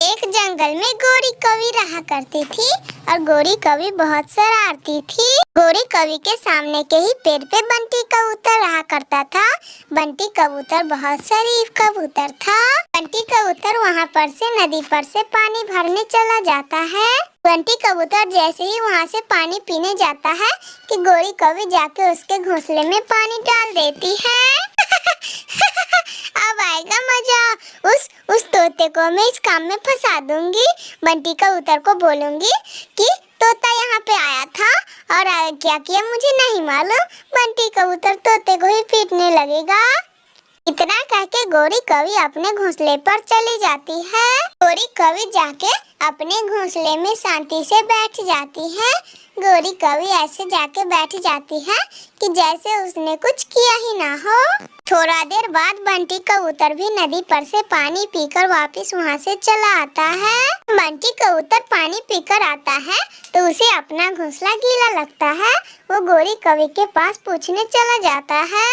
एक जंगल में गोरी कौवी रहा करती थी और गोरी कौवी बहुत शरारती थी। गोरी कौवी के सामने के ही पेड़ पे बंटी कबूतर रहा करता था। बंटी कबूतर बहुत शरीफ कबूतर था। बंटी कबूतर वहाँ पर से नदी पर से पानी भरने चला जाता है। बंटी कबूतर जैसे ही वहाँ से पानी पीने जाता है कि गोरी कौवी जाके उसके घोंसले में पानी डाल देती है। अब आएगा मजा। उस तोते को मैं इस काम में फंसा दूंगी। बंटी कबूतर को बोलूंगी कि तोता यहाँ पे आया था और क्या किया मुझे नहीं मालूम। बंटी कबूतर तोते को ही पीटने लगेगा। इतना कह के गोरी कौवी अपने घोंसले पर चली जाती है। गोरी कौवी जाके अपने घोंसले में शांति से बैठ जाती है। गोरी कौवी ऐसे जाके बैठ जाती है कि जैसे उसने कुछ किया ही ना हो। थोड़ा देर बाद बंटी कबूतर भी नदी पर से पानी पीकर वापस वहाँ से चला आता है। बंटी कबूतर पानी पीकर आता है तो उसे अपना घोंसला गीला लगता है। वो गोरी कौवी के पास पूछने चला जाता है।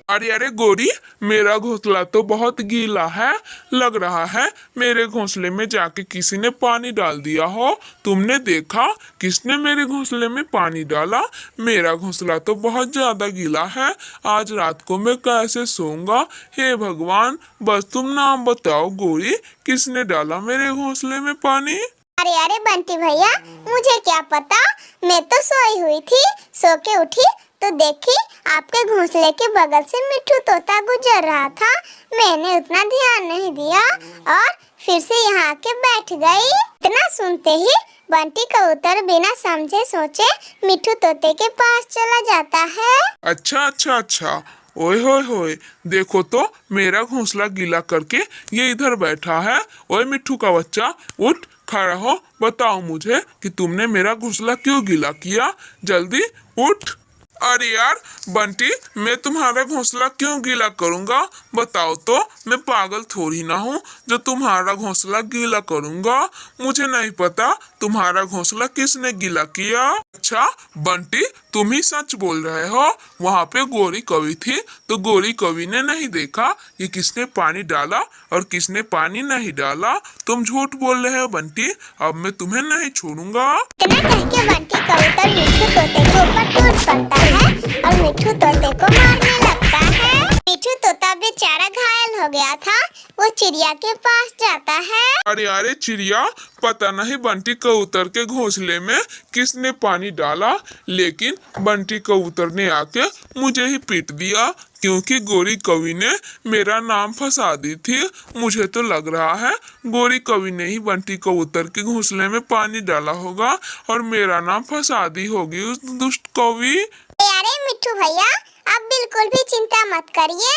अरे अरे गोरी, मेरा घोंसला तो बहुत गीला है। लग रहा है मेरे घोंसले में जाके किसी ने पानी डाल दिया हो। तुमने देखा किसने मेरे घोंसले में पानी डाला? मेरा घोंसला तो बहुत ज्यादा गीला है। आज रात को मैं कैसे सोऊंगा? हे भगवान, बस तुम नाम बताओ गोरी, किसने डाला मेरे घोंसले में पानी? अरे अरे बंटी भैया, मुझे क्या पता, मैं तो सोई हुई थी। सो के उठी तो देखी आपके घोंसले के बगल से मिट्ठू तोता गुजर रहा था। मैंने उतना ध्यान नहीं दिया और फिर से यहाँ आके बैठ गई। इतना सुनते ही बंटी कबूतर बिना समझे सोचे मिट्ठू तोते के पास चला जाता है। अच्छा, ओए होए होए, देखो तो मेरा घोंसला गीला करके ये इधर बैठा है। ओए मिट्ठू का बच्चा, उठ खड़ा हो, बताओ मुझे कि तुमने मेरा घोंसला क्यों गीला किया? जल्दी उठ। अरे यार बंटी, मैं तुम्हारा घोंसला क्यों गीला करूंगा? बताओ तो, मैं पागल थोड़ी ना हूँ जो तुम्हारा घोंसला गीला करूंगा। मुझे नहीं पता तुम्हारा घोंसला किसने गीला किया। अच्छा बंटी, तुम ही सच बोल रहे हो? वहाँ पे गोरी कौवी थी तो गोरी कौवी ने नहीं देखा कि किसने पानी डाला और किसने पानी नहीं डाला। तुम झूठ बोल रहे हो बंटी, अब मैं तुम्हें नहीं छोड़ूंगा। इतना कह के बंटी कबूतर मिट्ठू तोते के ऊपर टूट पड़ता है और मिट्ठू तोते को मारने लगता है। मिट्ठू तोता बेचारा घायल हो गया था। वो चिड़िया के पास जाता है। अरे अरे चिड़िया, पता नहीं बंटी कबूतर के घोंसले में किसने पानी डाला, लेकिन बंटी कबूतर ने आके मुझे ही पीट दिया क्योंकि गोरी कौवी ने मेरा नाम फंसा दी थी। मुझे तो लग रहा है गोरी कौवी ने ही बंटी कबूतर के घोंसले में पानी डाला होगा और मेरा नाम फंसा दी होगी उस दुष्ट कौवी। अरे मिट्ठू भैया, आप बिल्कुल भी चिंता मत करिए।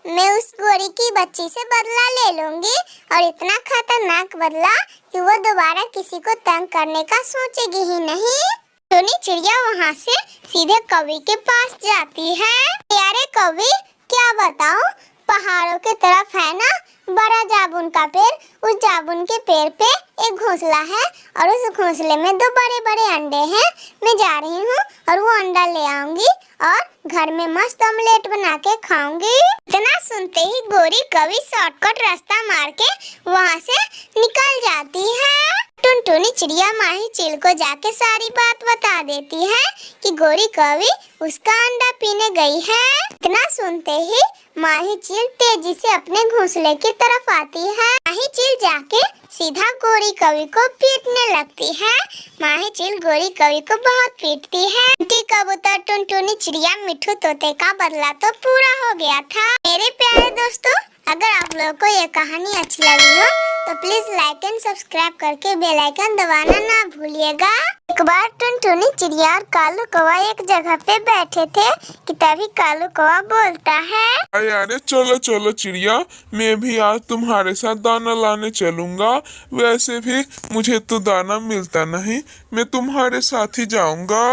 मैं उस गोरी की बच्ची से बदला ले लूंगी और इतना खतरनाक बदला कि वो दोबारा किसी को तंग करने का सोचेगी ही नहीं। टुनी चिड़िया वहाँ से सीधे कौवी के पास जाती है। यारे कौवी, क्या बताऊं, पहाड़ों के तरफ है ना बड़ा जामुन का पेड़। उस जामुन के पेड़ पे एक घोंसला है और उस घोंसले में 2 बड़े बड़े अंडे हैं। मैं जा रही हूँ और वो अंडा ले आऊंगी और घर में मस्त ऑमलेट बना के खाऊंगी। इतना सुनते ही गोरी कौवी शॉर्टकट रास्ता मार के वहाँ से निकल जाती है। टुनटुनी चिड़िया माही चील को जाके सारी बात बता देती है कि गोरी कौवी उसका अंडा पीने गई है। इतना सुनते ही माही चील तेजी से अपने घोंसले की तरफ आती है। माही चील जाके सीधा गोरी कौवी को पीटने लगती है। माही चील गोरी कौवी को बहुत पीटती है। बंटी कबूतर, टुनटुनी चिड़िया, मिट्ठू तोते का बदला तो पूरा हो गया था। मेरे प्यारे दोस्तों, अगर आप लोगों को ये कहानी अच्छी लगी हो तो प्लीज लाइक एंड सब्सक्राइब करके बेल आइकन दबाना ना भूलिएगा। एक बार टुनटुनी चिड़िया और कालू कौवा एक जगह पे बैठे थे कि तभी कालू कौवा बोलता है। अरे अरे चलो चिड़िया, मैं भी आज तुम्हारे साथ दाना लाने चलूंगा। वैसे भी मुझे तो दाना मिलता नहीं, मैं तुम्हारे साथ ही जाऊंगा।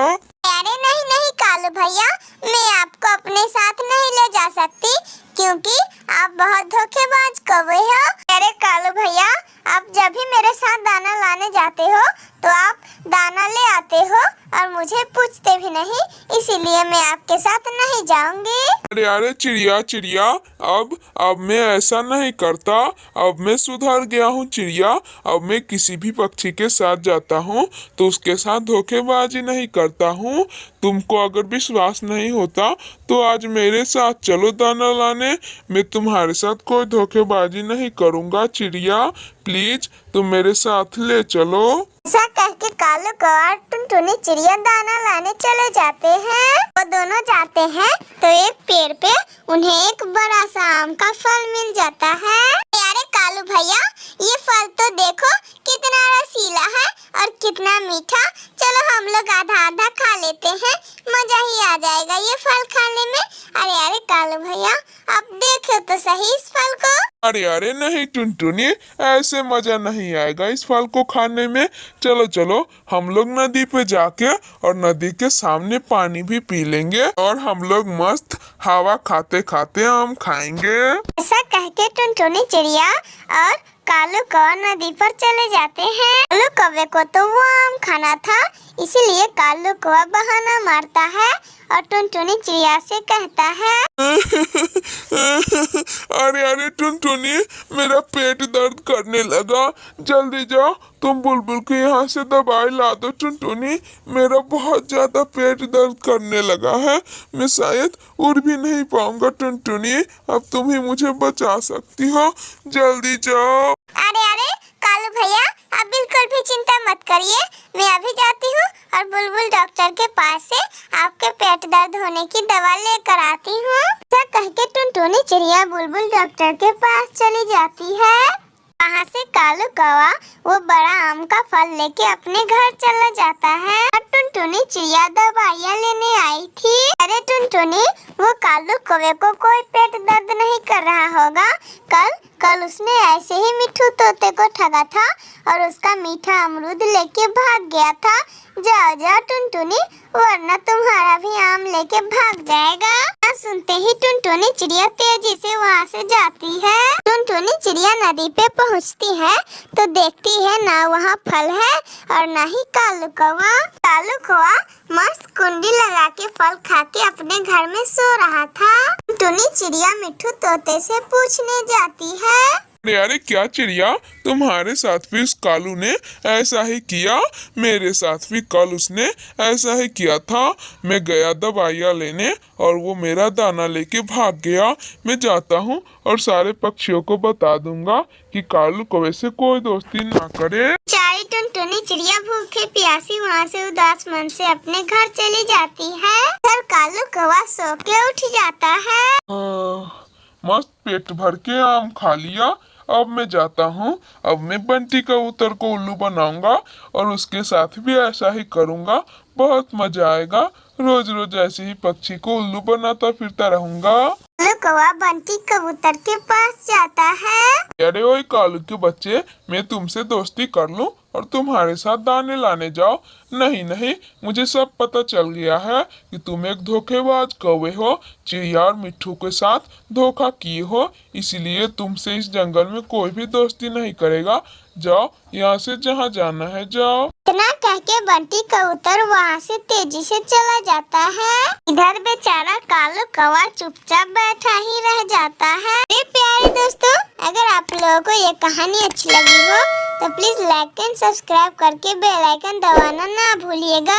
अरे नहीं कालू भैया, मैं आपको अपने साथ नहीं ले जा सकती क्योंकि आप बहुत धोखेबाज कौवे हो। अरे कालू भैया, आप जब भी मेरे साथ दाना लाने जाते हो तो आप दाना ले आते हो और मुझे पूछते भी नहीं, इसीलिए मैं आपके साथ नहीं जाऊंगी। अरे अरे चिड़िया चिड़िया, अब मैं ऐसा नहीं करता। अब मैं सुधर गया हूँ चिड़िया। अब मैं किसी भी पक्षी के साथ जाता हूँ तो उसके साथ धोखेबाजी नहीं करता हूँ। तुमको अगर विश्वास नहीं होता तो आज मेरे साथ चलो दाना लाने। मैं तुम्हारे साथ कोई धोखेबाजी नहीं करूँगा चिड़िया। प्लीज तुम मेरे साथ ले चलो। ऐसा कह के कालू कौआ टुनटुनी चिड़िया दाना लाने चले जाते हैं। वो दोनों जाते हैं तो एक पेड़ पे उन्हें एक बड़ा सा आम का फल मिल जाता है। अरे कालू भैया, ये फल तो देखो कितना रसीला है और कितना मीठा। चलो हम लोग आधा आधा खा लेते हैं, मजा ही आ जाएगा ये फल खाने में। अरे अरे कालू भैया, आप देखो तो सही इस फल को। अरे अरे नहीं टुनटुनी, ऐसे मजा नहीं आएगा इस फल को खाने में। चलो चलो हम लोग नदी पे जाके और नदी के सामने पानी भी पी लेंगे और हम लोग मस्त हवा खाते खाते आम खाएंगे। ऐसा कह के टुनटुनी चिड़िया और कालू कौआ नदी पर चले जाते हैं। कालू कौवे को तो वो आम खाना था, इसीलिए कालू कौआ बहाना मारता है और टुनटुनी चिड़िया से कहता है अरे अरे टुनटुनी, मेरा पेट दर्द करने लगा। जल्दी जाओ तुम बुलबुल के यहाँ से दवाई ला दो टुनटुनी। मेरा बहुत ज्यादा पेट दर्द करने लगा है। मैं शायद उड़ भी नहीं पाऊंगा टुनटुनी। अब तुम ही मुझे बचा सकती हो, जल्दी जाओ। अरे अरे कालू भैया, आप बिल्कुल भी चिंता मत करिए। मैं अभी जाती हूँ और बुलबुल डॉक्टर के पास से आपके पेट दर्द होने की दवा लेकर आती हूँ। ऐसा कह के टुनटुनी चिड़िया बुलबुल डॉक्टर के पास चली जाती है। वहाँ से कालू कौआ वो बड़ा आम का फल लेके अपने घर चला जाता है। और टुनटुनी चिड़िया दवाइयाँ लेने आई थी। अरे टुनटुनी, वो कालू कौवे को कोई पेट दर्द नहीं कर रहा होगा। कल उसने ऐसे ही मिट्ठू तोते को ठगा था और उसका मीठा अमरूद लेके भाग गया था। जाओ जाओ टुनटुनी, वरना तुम्हारा भी आम लेके भाग जाएगा। सुनते ही टुनटुनी चिड़िया तेजी से वहाँ से जाती है। टुनटुनी चिड़िया नदी पे पहुँचती है तो देखती है ना वहाँ फल है और ना ही कालू कौआ। कालू कौआ मस्त कुंडी लगा के फल खा के अपने घर में सो रहा था। टुनटुनी चिड़िया मिट्ठू तोते से पूछने जाती है। अरे अरे क्या चिड़िया, तुम्हारे साथ भी उस कालू ने ऐसा ही किया? मेरे साथ भी कल उसने ऐसा ही किया था। मैं गया दवाइयाँ लेने और वो मेरा दाना लेके भाग गया। मैं जाता हूँ और सारे पक्षियों को बता दूंगा कि कालू कौवे से कोई दोस्ती ना करे। बेचारी टुनटुनी चिड़िया भूखे प्यासी वहाँ से उदास मन से अपने घर चली जाती है। फिर कालू कौवा सो के उठ जाता है। मस्त पेट भर के आम खा लिया। अब मैं जाता हूँ। अब मैं बंटी कबूतर को उल्लू बनाऊंगा और उसके साथ भी ऐसा ही करूँगा। बहुत मजा आएगा। रोज रोज ऐसे ही पक्षी को उल्लू बनाता फिरता रहूंगा। कालू कौवा बंटी कबूतर के पास जाता है। अरे ओए कालू के बच्चे, मैं तुमसे दोस्ती कर लूं और तुम्हारे साथ दाने लाने जाओ? नहीं नहीं, मुझे सब पता चल गया है कि तुम एक धोखेबाज कौवे हो। चिड़िया और मिट्ठू के साथ धोखा किए हो, इसीलिए तुमसे इस जंगल में कोई भी दोस्ती नहीं करेगा। जाओ यहाँ से, जहाँ जाना है जाओ। इतना कह के बंटी कबूतर वहाँ से तेजी से चला जाता है। इधर बेचारा कालू कौवा चुपचाप बैठा ही रह जाता है। मेरे प्यारे दोस्तों, अगर आप लोगों को ये कहानी अच्छी लगी हो तो प्लीज लाइक एंड सब्सक्राइब करके बेल आइकन दबाना ना भूलिएगा।